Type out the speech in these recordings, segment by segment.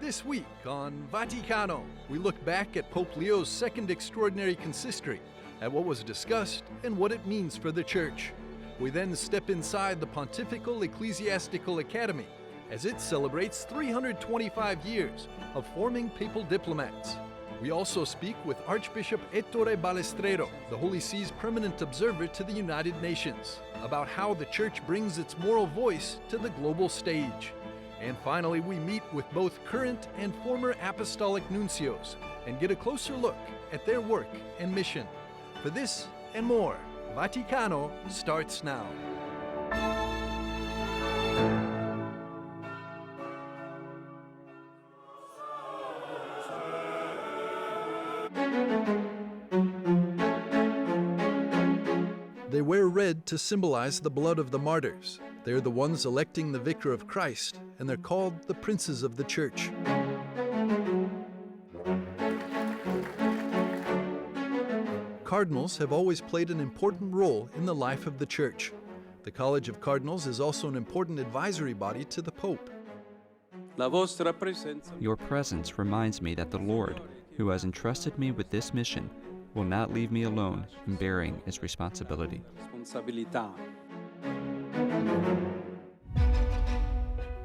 This week on Vaticano, we look back at Pope Leo's second extraordinary consistory, at what was discussed and what it means for the Church. We then step inside the Pontifical Ecclesiastical Academy as it celebrates 325 years of forming papal diplomats. We also speak with Archbishop Ettore Balestrero, the Holy See's permanent observer to the United Nations, about how the Church brings its moral voice to the global stage. And finally, we meet with both current and former apostolic nuncios and get a closer look at their work and mission. For this and more, Vaticano starts now. They wear red to symbolize the blood of the martyrs. They're the ones electing the vicar of Christ, and they're called the princes of the Church. Cardinals have always played an important role in the life of the Church. The College of Cardinals is also an important advisory body to the Pope. Your presence reminds me that the Lord, who has entrusted me with this mission, will not leave me alone in bearing its responsibility.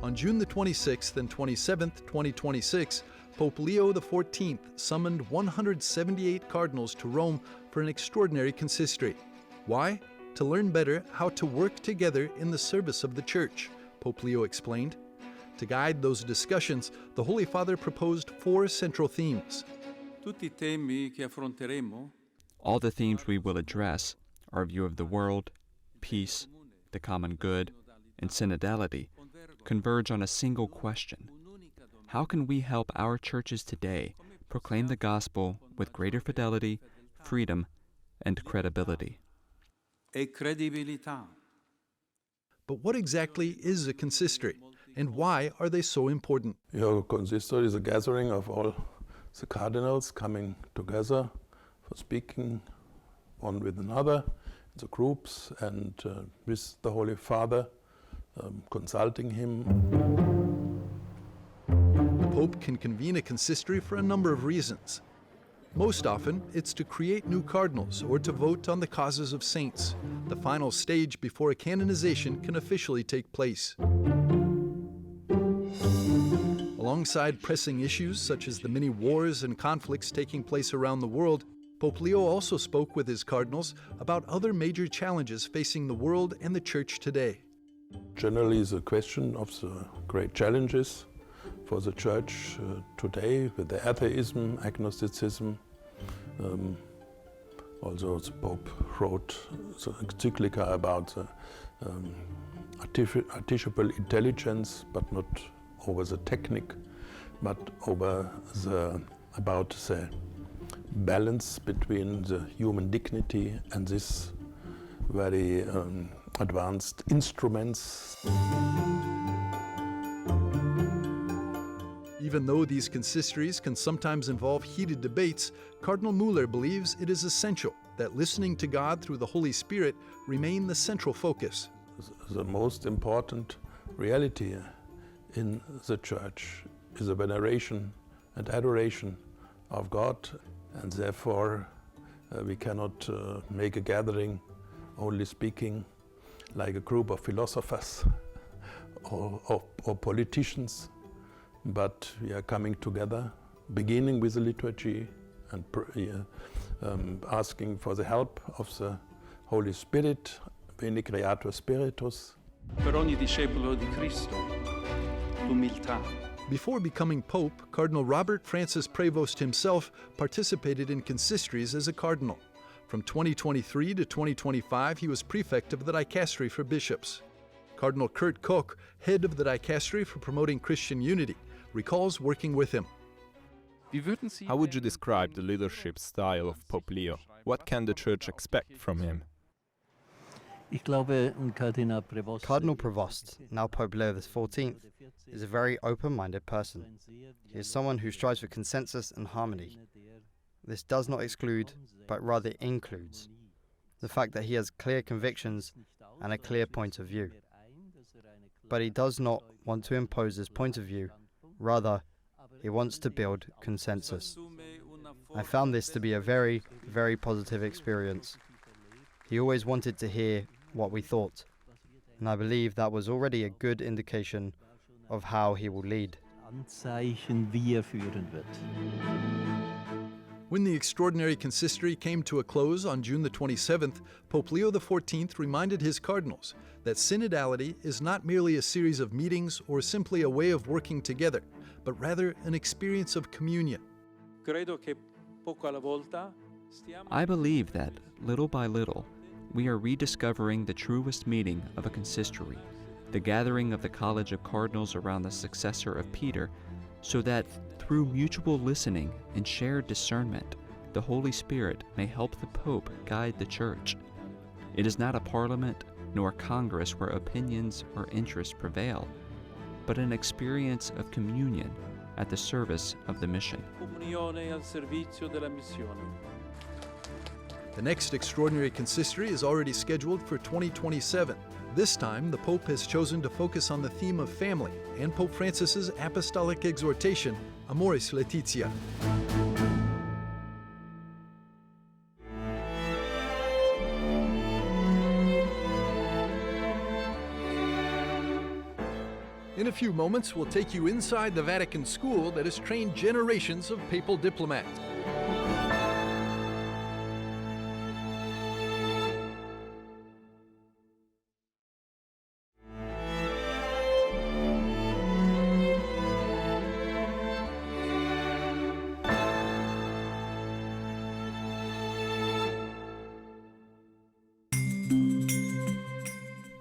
On June the 26th and 27th, 2026, Pope Leo XIV summoned 178 cardinals to Rome for an extraordinary consistory. Why? To learn better how to work together in the service of the Church, Pope Leo explained. To guide those discussions, the Holy Father proposed 4 central themes. All the themes we will address, our view of the world, peace, the common good, and synodality, converge on a single question. How can we help our churches today proclaim the gospel with greater fidelity, freedom, and credibility? But what exactly is a consistory, and why are they so important? Your consistory is a gathering of all the cardinals coming together for speaking one with another, the groups, and with the Holy Father, consulting him. The Pope can convene a consistory for a number of reasons. Most often, it's to create new cardinals or to vote on the causes of saints, the final stage before a canonization can officially take place. Alongside pressing issues such as the many wars and conflicts taking place around the world, Pope Leo also spoke with his cardinals about other major challenges facing the world and the Church today. Generally, the question of the great challenges for the Church today with the atheism, agnosticism. Also the Pope wrote the encyclica about the artificial intelligence, but not over the technique, but about the balance between the human dignity and this very advanced instruments. Even though these consistories can sometimes involve heated debates, Cardinal Müller believes it is essential that listening to God through the Holy Spirit remain the central focus. The most important reality in the Church is a veneration and adoration of God, and therefore we cannot make a gathering only speaking like a group of philosophers or politicians, but we are coming together, beginning with the liturgy and asking for the help of the Holy Spirit, Veni Creator Spiritus. Per ogni discepolo di Cristo, l'umiltà. Before becoming Pope, Cardinal Robert Francis Prevost himself participated in consistories as a cardinal. From 2023 to 2025, he was prefect of the Dicastery for Bishops. Cardinal Kurt Koch, head of the Dicastery for Promoting Christian Unity, recalls working with him. How would you describe the leadership style of Pope Leo? What can the Church expect from him? Cardinal Prevost, now Pope Leo XIV, is a very open-minded person. He is someone who strives for consensus and harmony. This does not exclude, but rather includes, the fact that he has clear convictions and a clear point of view. But he does not want to impose his point of view, rather He wants to build consensus. I found this to be a very, very positive experience. He always wanted to hear what we thought, and I believe that was already a good indication of how he will lead. When the extraordinary consistory came to a close on June the 27th, Pope Leo XIV reminded his cardinals that synodality is not merely a series of meetings or simply a way of working together, but rather an experience of communion. I believe that, little by little, we are rediscovering the truest meaning of a consistory, the gathering of the College of Cardinals around the successor of Peter, so that through mutual listening and shared discernment, the Holy Spirit may help the Pope guide the Church. It is not a parliament nor a congress where opinions or interests prevail, but an experience of communion at the service of the mission. The next extraordinary consistory is already scheduled for 2027. This time, the Pope has chosen to focus on the theme of family and Pope Francis's apostolic exhortation, Amoris Laetitia. In a few moments, we'll take you inside the Vatican school that has trained generations of papal diplomats.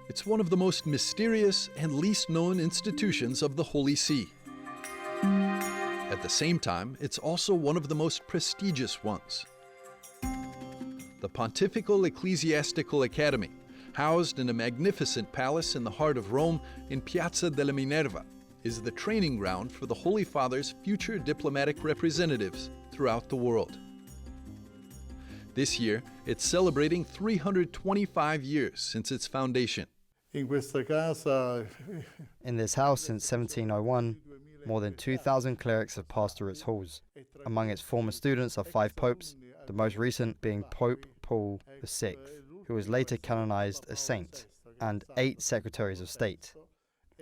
It's one of the most mysterious and least known institutions of the Holy See. At the same time, it's also one of the most prestigious ones. The Pontifical Ecclesiastical Academy, housed in a magnificent palace in the heart of Rome in Piazza della Minerva, is the training ground for the Holy Father's future diplomatic representatives throughout the world. This year, it's celebrating 325 years since its foundation. In this house since 1701, more than 2,000 clerics have passed through its halls. Among its former students are 5 popes, the most recent being Pope Paul VI, who was later canonized a saint, and 8 secretaries of state.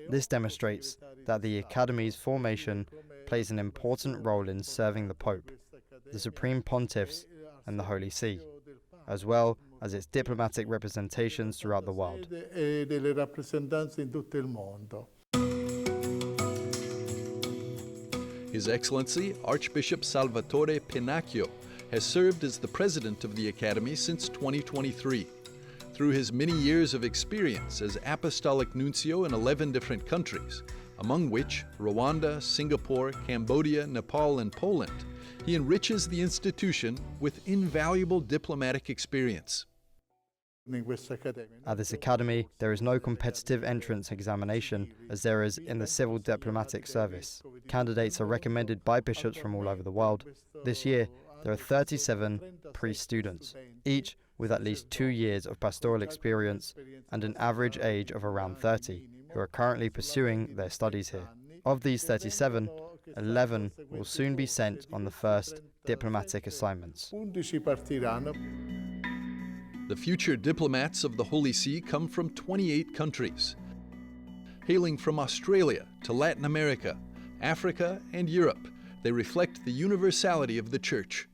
This demonstrates that the Academy's formation plays an important role in serving the Pope, the Supreme Pontiffs, and the Holy See, as well as its diplomatic representations throughout the world. His Excellency Archbishop Salvatore Pennacchio has served as the president of the Academy since 2023. Through his many years of experience as Apostolic Nuncio in 11 different countries, among which Rwanda, Singapore, Cambodia, Nepal, and Poland, he enriches the institution with invaluable diplomatic experience. At this academy, there is no competitive entrance examination as there is in the civil diplomatic service. Candidates are recommended by bishops from all over the world. This year, there are 37 priest students, each with at least 2 years of pastoral experience and an average age of around 30, who are currently pursuing their studies here. Of these 37, 11 will soon be sent on the first diplomatic assignments. The future diplomats of the Holy See come from 28 countries. Hailing from Australia to Latin America, Africa, and Europe, they reflect the universality of the Church.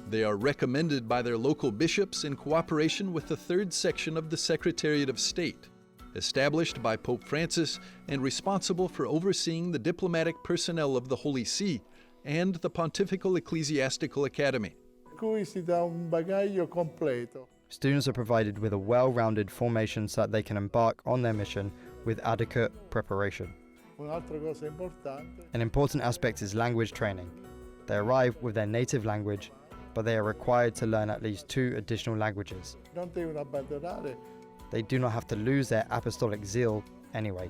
They are recommended by their local bishops in cooperation with the 3rd section of the Secretariat of State, established by Pope Francis and responsible for overseeing the diplomatic personnel of the Holy See and the Pontifical Ecclesiastical Academy. Students are provided with a well-rounded formation so that they can embark on their mission with adequate preparation. An important aspect is language training. They arrive with their native language, but they are required to learn at least 2 additional languages. They do not have to lose their apostolic zeal anyway.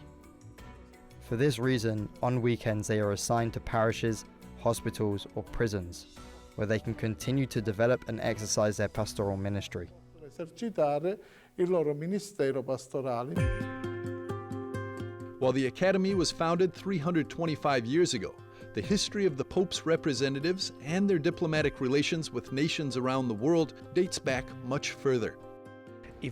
For this reason, on weekends they are assigned to parishes, hospitals, or prisons, where they can continue to develop and exercise their pastoral ministry. While the Academy was founded 325 years ago, the history of the Pope's representatives and their diplomatic relations with nations around the world dates back much further. The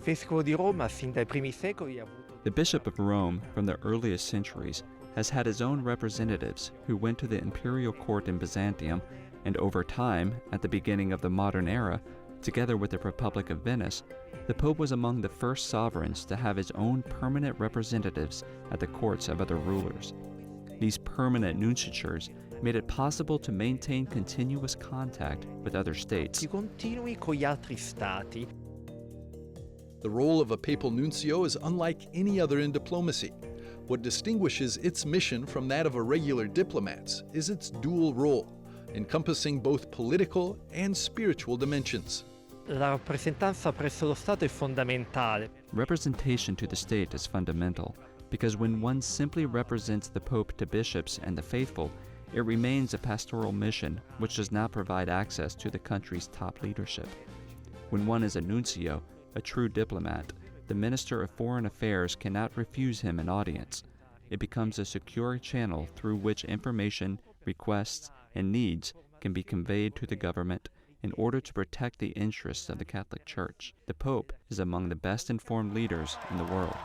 Bishop of Rome, from the earliest centuries, has had his own representatives who went to the imperial court in Byzantium, and over time, at the beginning of the modern era, together with the Republic of Venice, the Pope was among the first sovereigns to have his own permanent representatives at the courts of other rulers. These permanent nunciatures made it possible to maintain continuous contact with other states. The role of a papal nuncio is unlike any other in diplomacy. What distinguishes its mission from that of a regular diplomat's is its dual role, encompassing both political and spiritual dimensions. Representation to the state is fundamental, because when one simply represents the Pope to bishops and the faithful, it remains a pastoral mission which does not provide access to the country's top leadership. When one is a nuncio, a true diplomat, the Minister of Foreign Affairs cannot refuse him an audience. It becomes a secure channel through which information, requests, and needs can be conveyed to the government in order to protect the interests of the Catholic Church. The Pope is among the best informed leaders in the world.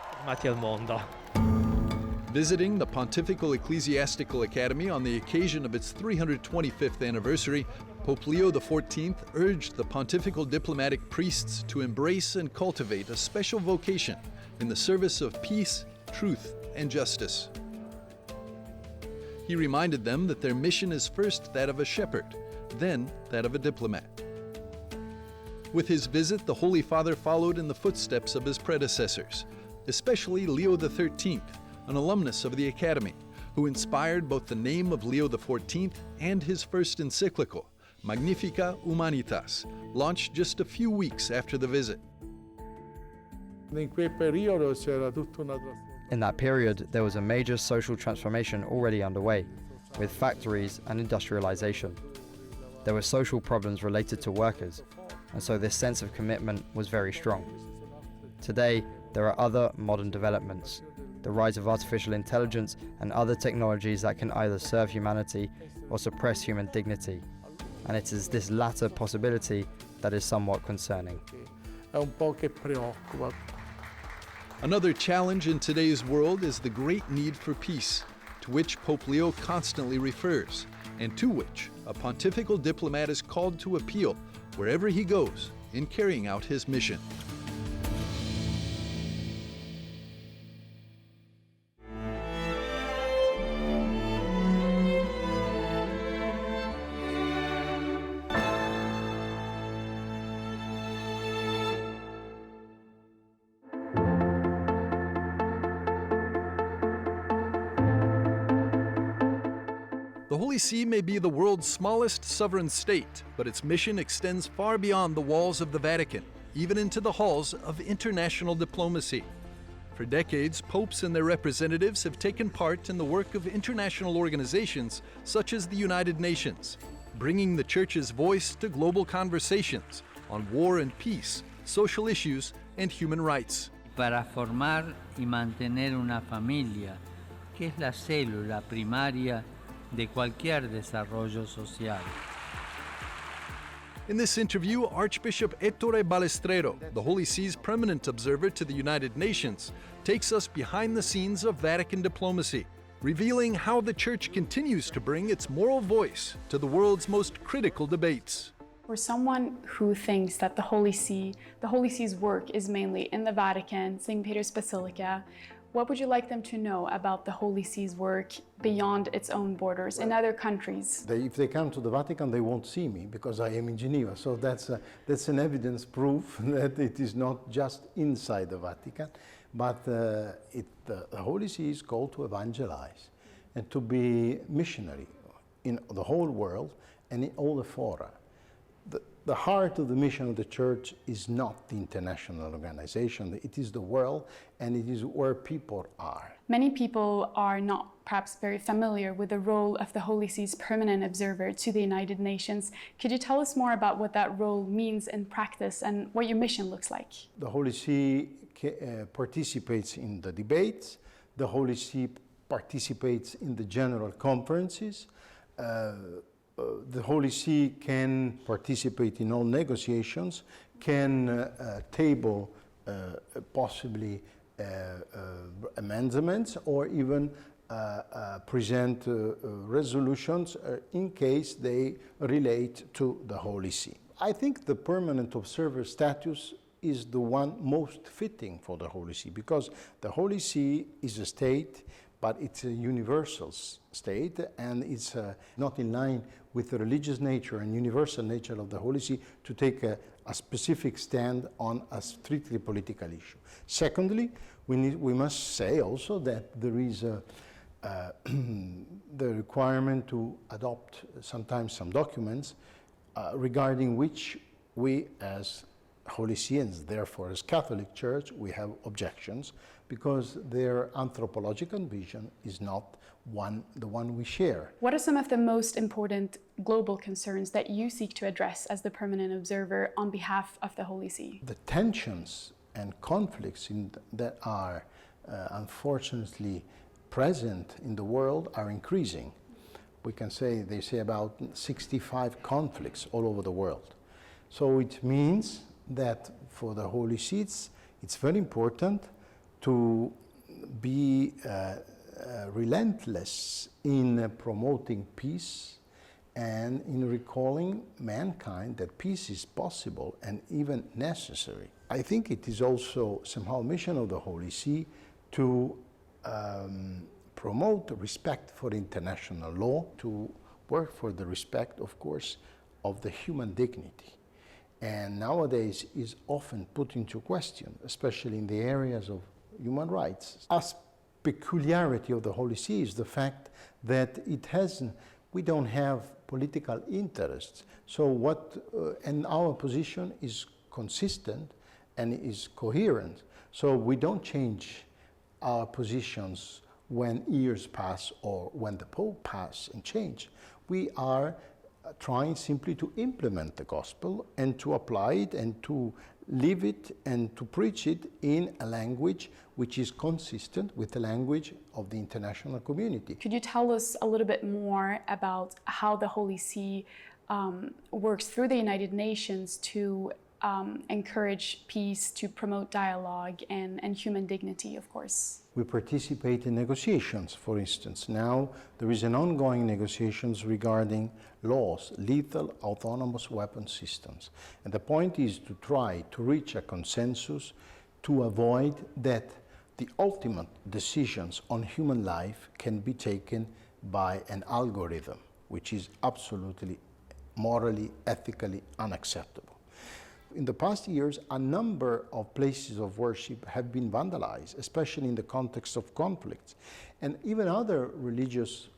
Visiting the Pontifical Ecclesiastical Academy on the occasion of its 325th anniversary, Pope Leo XIV urged the pontifical diplomatic priests to embrace and cultivate a special vocation in the service of peace, truth, and justice. He reminded them that their mission is first that of a shepherd, then that of a diplomat. With his visit, the Holy Father followed in the footsteps of his predecessors, especially Leo XIII, an alumnus of the Academy, who inspired both the name of Leo XIV and his first encyclical, Magnificat Humanitas, launched just a few weeks after the visit. In that period, there was a major social transformation already underway, with factories and industrialization. There were social problems related to workers, and so this sense of commitment was very strong. Today, there are other modern developments, the rise of artificial intelligence and other technologies that can either serve humanity or suppress human dignity. And it is this latter possibility that is somewhat concerning. Another challenge in today's world is the great need for peace, to which Pope Leo constantly refers, and to which a pontifical diplomat is called to appeal wherever he goes in carrying out his mission. The Holy See may be the world's smallest sovereign state, but its mission extends far beyond the walls of the Vatican, even into the halls of international diplomacy. For decades, popes and their representatives have taken part in the work of international organizations such as the United Nations, bringing the Church's voice to global conversations on war and peace, social issues, and human rights. Para formar y mantener una familia, que es la célula primaria de cualquier desarrollo social. In this interview, Archbishop Ettore Balestrero, the Holy See's permanent observer to the United Nations, takes us behind the scenes of Vatican diplomacy, revealing how the Church continues to bring its moral voice to the world's most critical debates. For someone who thinks that the Holy See's work is mainly in the Vatican, St. Peter's Basilica, what would you like them to know about the Holy See's work beyond its own borders in other countries? If they come to the Vatican, they won't see me because I am in Geneva. So that's an evidence proof that it is not just inside the Vatican, but the Holy See is called to evangelize and to be missionary in the whole world and in all the fora. The heart of the mission of the Church is not the international organization, it is the world, and it is where people are. Many people are not perhaps very familiar with the role of the Holy See's permanent observer to the United Nations. Could you tell us more about what that role means in practice and what your mission looks like? The Holy See participates in the debates, The Holy See participates in the general conferences. The Holy See can participate in all negotiations, can table possibly amendments, or even present resolutions in case they relate to the Holy See. I think the permanent observer status is the one most fitting for the Holy See, because the Holy See is a state, but it's a universal state, and it's not in line with the religious nature and universal nature of the Holy See to take a specific stand on a strictly political issue. Secondly, we must say also that there is the requirement to adopt sometimes some documents regarding which we as Holy See, and therefore as Catholic Church, we have objections, because their anthropological vision is not the one we share. What are some of the most important global concerns that you seek to address as the permanent observer on behalf of the Holy See? The tensions and conflicts that are unfortunately present in the world are increasing. We can say, they say about 65 conflicts all over the world. So it means that for the Holy See, it's very important to be relentless in promoting peace and in recalling mankind that peace is possible and even necessary. I think it is also somehow a mission of the Holy See to promote respect for international law, to work for the respect, of course, of the human dignity. And nowadays is often put into question, especially in the areas of human rights. A peculiarity of the Holy See is the fact that we don't have political interests. So and our position is consistent and is coherent. So we don't change our positions when years pass or when the Pope passes and change. We are trying simply to implement the gospel and to apply it and to live it and to preach it in a language which is consistent with the language of the international community. Could you tell us a little bit more about how the Holy See works through the United Nations to encourage peace, to promote dialogue and human dignity, of course? We participate in negotiations, for instance. Now there is an ongoing negotiations regarding laws, lethal autonomous weapon systems. And the point is to try to reach a consensus to avoid that the ultimate decisions on human life can be taken by an algorithm, which is absolutely morally, ethically unacceptable. In the past years, a number of places of worship have been vandalized, especially in the context of conflicts. And even other religious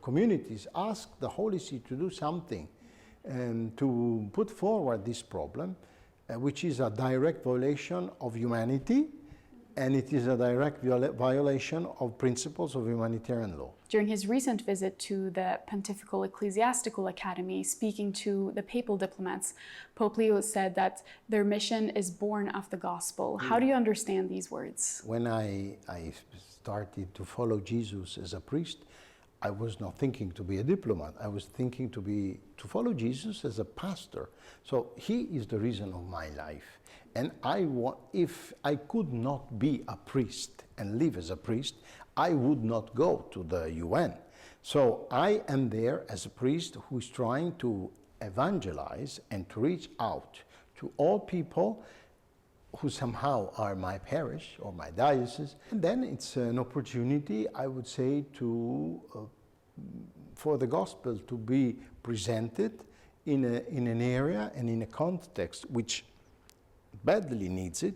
communities ask the Holy See to do something and to put forward this problem, which is a direct violation of humanity, and it is a direct violation of principles of humanitarian law. During his recent visit to the Pontifical Ecclesiastical Academy, speaking to the papal diplomats, Pope Leo said that their mission is born of the gospel. How do you understand these words? When I started to follow Jesus as a priest, I was not thinking to be a diplomat. I was thinking to follow Jesus as a pastor. So he is the reason of my life. And if I could not be a priest and live as a priest, I would not go to the UN. So I am there as a priest who is trying to evangelize and to reach out to all people who somehow are my parish or my diocese. And then it's an opportunity, I would say, for the gospel to be presented in an area and in a context which badly needs it,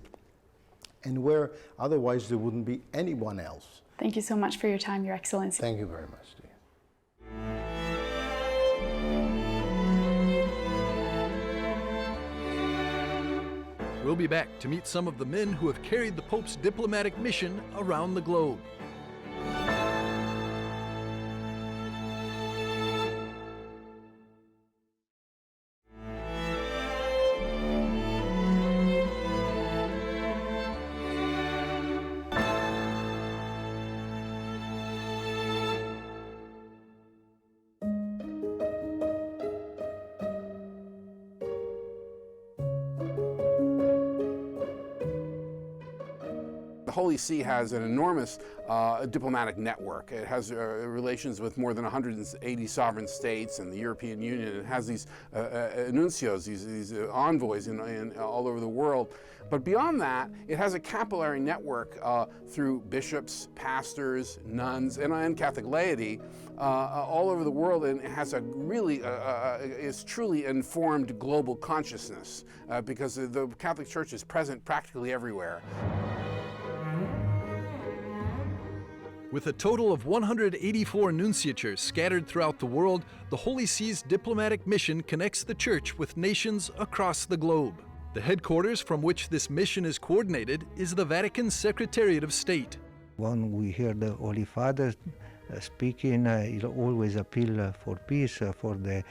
and where otherwise there wouldn't be anyone else. Thank you so much for your time, Your Excellency. Thank you very much to you. We'll be back to meet some of the men who have carried the Pope's diplomatic mission around the globe. Holy See has an enormous diplomatic network. It has relations with more than 180 sovereign states and the European Union. It has these nuncios, these envoys all over the world. But beyond that, it has a capillary network through bishops, pastors, nuns, and Catholic laity all over the world, and it has a really is truly informed global consciousness because the Catholic Church is present practically everywhere. With a total of 184 nunciatures scattered throughout the world, the Holy See's diplomatic mission connects the Church with nations across the globe. The headquarters from which this mission is coordinated is the Vatican Secretariat of State. When we hear the Holy Father speaking, he'll always appeal for peace, for the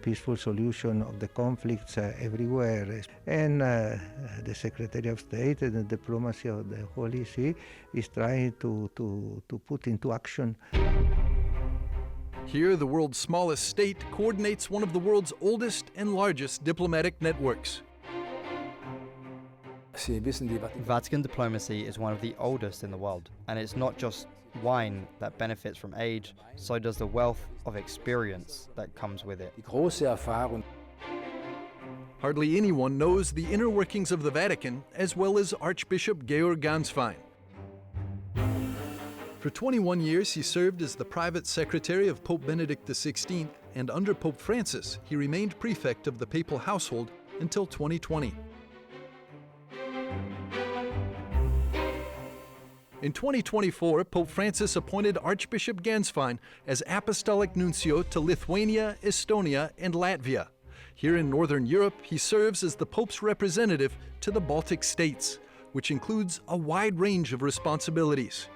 peaceful solution of the conflicts everywhere. And the Secretary of State and the diplomacy of the Holy See is trying to put into action. Here, the world's smallest state coordinates one of the world's oldest and largest diplomatic networks. Vatican diplomacy is one of the oldest in the world, and it's not just wine that benefits from age, so does the wealth of experience that comes with it. Hardly anyone knows the inner workings of the Vatican as well as Archbishop Georg Ganswein. For 21 years, he served as the private secretary of Pope Benedict XVI, and under Pope Francis, he remained prefect of the papal household until 2020. In 2024, Pope Francis appointed Archbishop Ganswein as Apostolic Nuncio to Lithuania, Estonia, and Latvia. Here in Northern Europe, he serves as the Pope's representative to the Baltic states, which includes a wide range of responsibilities.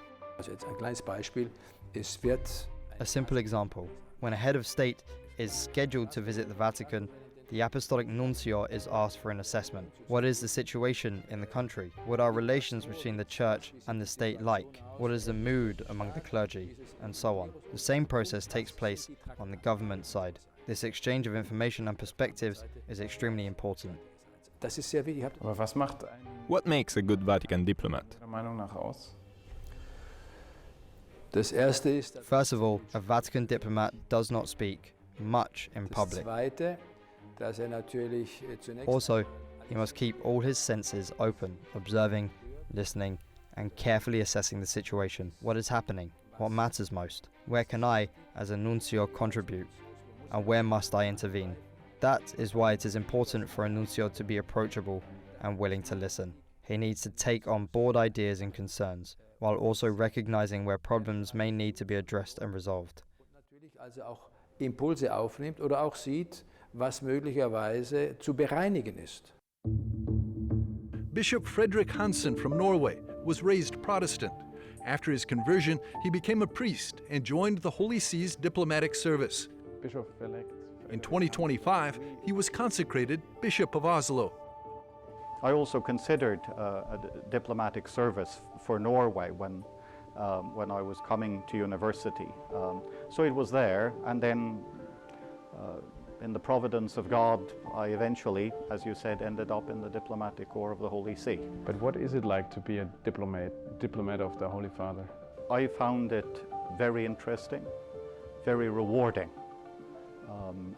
A simple example: when a head of state is scheduled to visit the Vatican, the Apostolic Nuncio is asked for an assessment. What is the situation in the country? What are relations between the Church and the state like? What is the mood among the clergy? And so on. The same process takes place on the government side. This exchange of information and perspectives is extremely important. What makes a good Vatican diplomat? First of all, a Vatican diplomat does not speak much in public. Also, he must keep all his senses open, observing, listening, and carefully assessing the situation. What is happening? What matters most? Where can I, as a nuncio, contribute? And where must I intervene? That is why it is important for a nuncio to be approachable and willing to listen. He needs to take on board ideas and concerns, while also recognizing where problems may need to be addressed and resolved. Impulse aufnimmt oder auch sieht, was möglicherweise zu bereinigen ist. Bishop Frederick Hansen from Norway was raised Protestant. After his conversion, he became a priest and joined the Holy See's diplomatic service. In 2025, he was consecrated Bishop of Oslo. I also considered a diplomatic service for Norway when I was coming to university. So it was there, and then in the providence of God, I eventually, as you said, ended up in the diplomatic corps of the Holy See. But what is it like to be a diplomat of the Holy Father? I found it very interesting, very rewarding,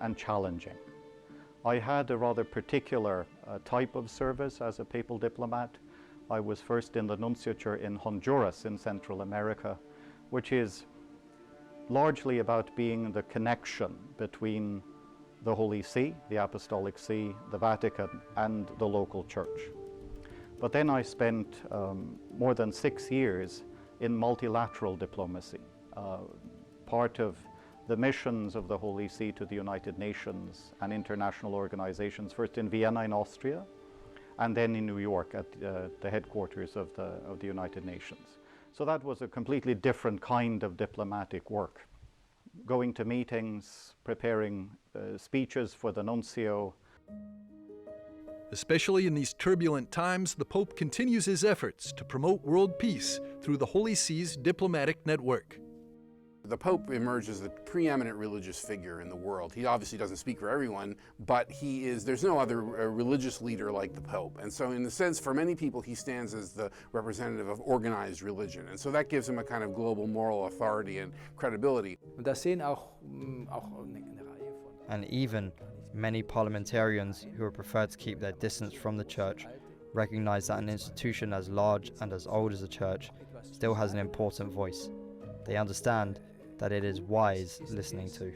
and challenging. I had a rather particular type of service as a papal diplomat. I was first in the nunciature in Honduras in Central America, which is largely about being the connection between the Holy See, the Apostolic See, the Vatican, and the local church. But then I spent more than 6 years in multilateral diplomacy, part of the missions of the Holy See to the United Nations and international organizations, first in Vienna in Austria, and then in New York at the headquarters of the United Nations. So that was a completely different kind of diplomatic work. Going to meetings, preparing speeches for the nuncio. Especially in these turbulent times, the Pope continues his efforts to promote world peace through the Holy See's diplomatic network. The Pope emerged as the preeminent religious figure in the world. He obviously doesn't speak for everyone, but there's no other religious leader like the Pope. And so in the sense, for many people, he stands as the representative of organized religion. And so that gives him a kind of global moral authority and credibility. And even many parliamentarians who are preferred to keep their distance from the church recognize that an institution as large and as old as the church still has an important voice. They understand that it is wise listening to.